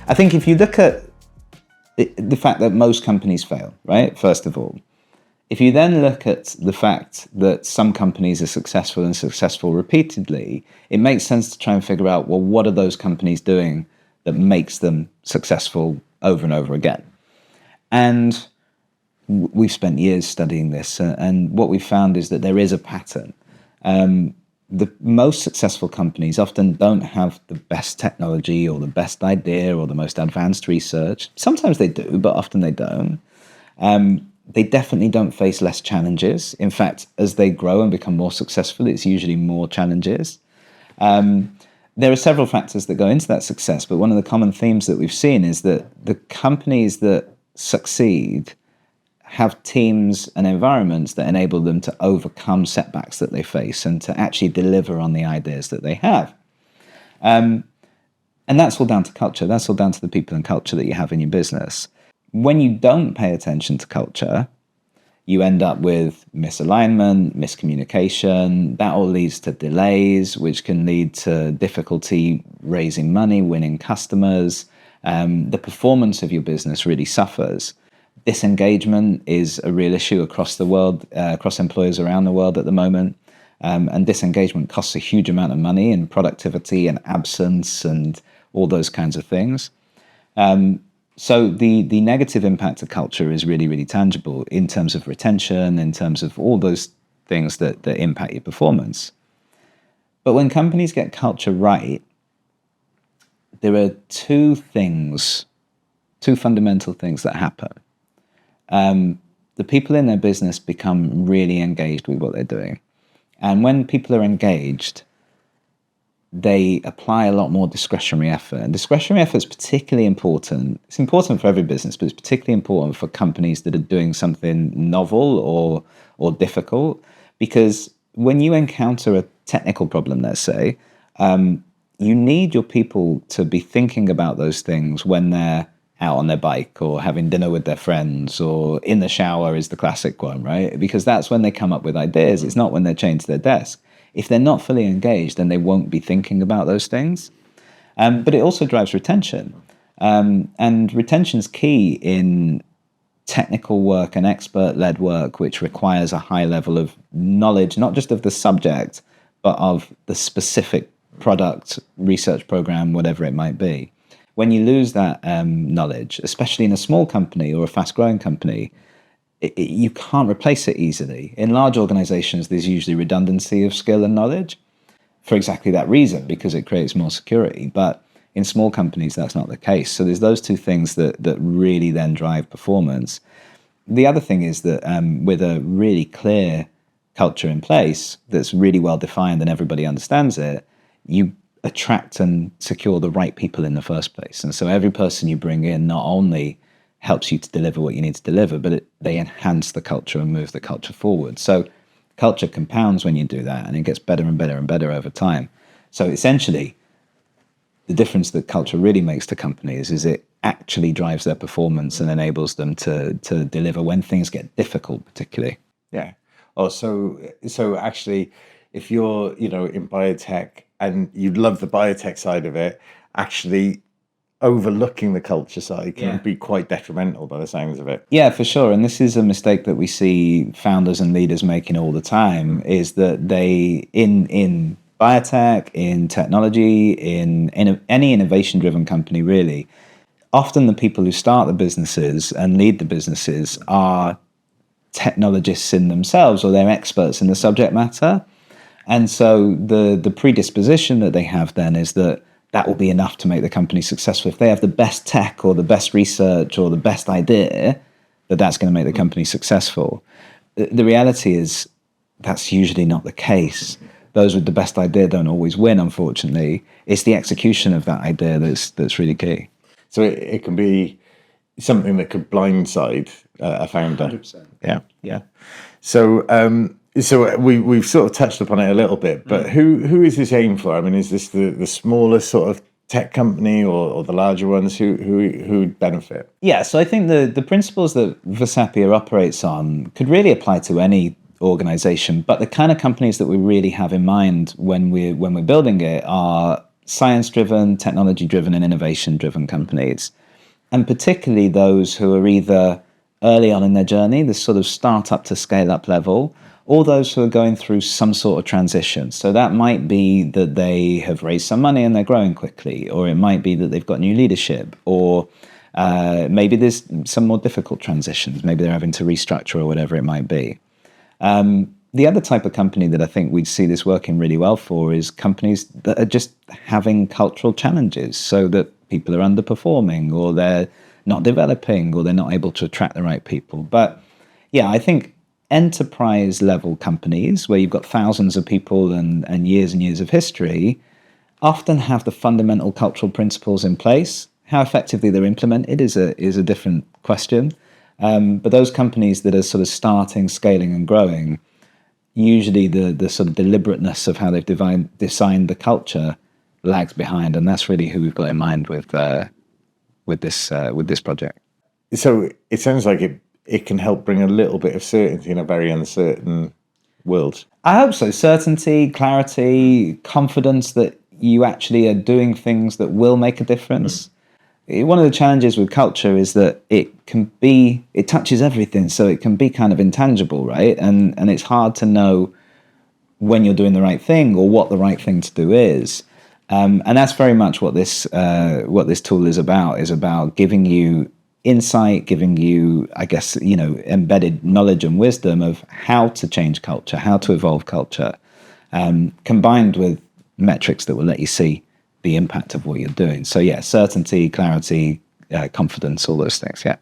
I think if you look at the fact that most companies fail, right? First of all, if you then look at the fact that some companies are successful and successful repeatedly, it makes sense to try and figure out, well, what are those companies doing that makes them successful over and over again? And we've spent years studying this, and what we've found is that there is a pattern. The most successful companies often don't have the best technology or the best idea or the most advanced research. Sometimes they do, but often they don't. They definitely don't face less challenges. In fact, as they grow and become more successful, it's usually more challenges. There are several factors that go into that success, but one of the common themes that we've seen is that the companies that succeed have teams and environments that enable them to overcome setbacks that they face and to actually deliver on the ideas that they have. And that's all down to culture. That's all down to the people and culture that you have in your business. When you don't pay attention to culture, you end up with misalignment, miscommunication. That all leads to delays, which can lead to difficulty raising money, winning customers. The performance of your business really suffers. Disengagement is a real issue across the world, across employers around the world at the moment. And disengagement costs a huge amount of money in productivity and absence and all those kinds of things. So the negative impact of culture is really, really tangible in terms of retention, in terms of all those things that impact your performance. But when companies get culture right, there are two fundamental things that happen. The people in their business become really engaged with what they're doing. And when people are engaged, they apply a lot more discretionary effort. And discretionary effort is particularly important. It's important for every business, but it's particularly important for companies that are doing something novel or difficult. Because when you encounter a technical problem, let's say, you need your people to be thinking about those things when they're out on their bike or having dinner with their friends or in the shower is the classic one, right? Because that's when they come up with ideas. It's not when they're chained to their desk. If they're not fully engaged, then they won't be thinking about those things. But it also drives retention. And retention's key in technical work and expert-led work, which requires a high level of knowledge, not just of the subject, but of the specific product, research program, whatever it might be. When you lose that knowledge, especially in a small company or a fast-growing company, you can't replace it easily. In large organizations, there's usually redundancy of skill and knowledge for exactly that reason, because it creates more security. But in small companies, that's not the case. So there's those two things that really then drive performance. The other thing is that with a really clear culture in place that's really well defined and everybody understands it, you attract and secure the right people in the first place. And so every person you bring in not only helps you to deliver what you need to deliver, but they enhance the culture and move the culture forward. So culture compounds when you do that, and it gets better and better and better over time. So essentially, the difference that culture really makes to companies is it actually drives their performance and enables them to deliver when things get difficult, particularly. Yeah. Oh, so actually, if you're in biotech and you love the biotech side of it, actually overlooking the culture side can be quite detrimental by the sounds of it. Yeah, for sure. And this is a mistake that we see founders and leaders making all the time, is that they, in biotech, in technology, in any innovation-driven company really, often the people who start the businesses and lead the businesses are technologists in themselves, or they're experts in the subject matter. And so the predisposition that they have then is that will be enough to make the company successful. If they have the best tech or the best research or the best idea, that's going to make the company successful. The reality is that's usually not the case. Those with the best idea don't always win, unfortunately. It's the execution of that idea that's really key. So it can be something that could blindside a founder. 100%. Yeah. So we've sort of touched upon it a little bit, but who is this aimed for? I mean, is this the smaller sort of tech company or the larger ones who would benefit? Yeah, so I think the principles that Versapia operates on could really apply to any organization, but the kind of companies that we really have in mind when we're building it are science-driven, technology-driven, and innovation-driven companies, and particularly those who are either early on in their journey, this sort of startup to scale-up level, or those who are going through some sort of transition. So that might be that they have raised some money and they're growing quickly, or it might be that they've got new leadership, or maybe there's some more difficult transitions. Maybe they're having to restructure or whatever it might be. The other type of company that I think we'd see this working really well for is companies that are just having cultural challenges, so that people are underperforming, or they're not developing, or they're not able to attract the right people. But yeah, I think enterprise level companies where you've got thousands of people and years of history often have the fundamental cultural principles in place. How effectively they're implemented is a different question. But those companies that are sort of starting, scaling, and growing, usually the sort of deliberateness of how they've designed the culture lags behind, and that's really who we've got in mind with this project. So it sounds like it can help bring a little bit of certainty in a very uncertain world. I hope so. Certainty, clarity, confidence that you actually are doing things that will make a difference. One of the challenges with culture is that it touches everything, so it can be kind of intangible, right? And it's hard to know when you're doing the right thing or what the right thing to do is. And that's very much what this tool is about giving you insight, giving you, I guess, embedded knowledge and wisdom of how to change culture, how to evolve culture, combined with metrics that will let you see the impact of what you're doing. So yeah, certainty, clarity, confidence, all those things. Yeah.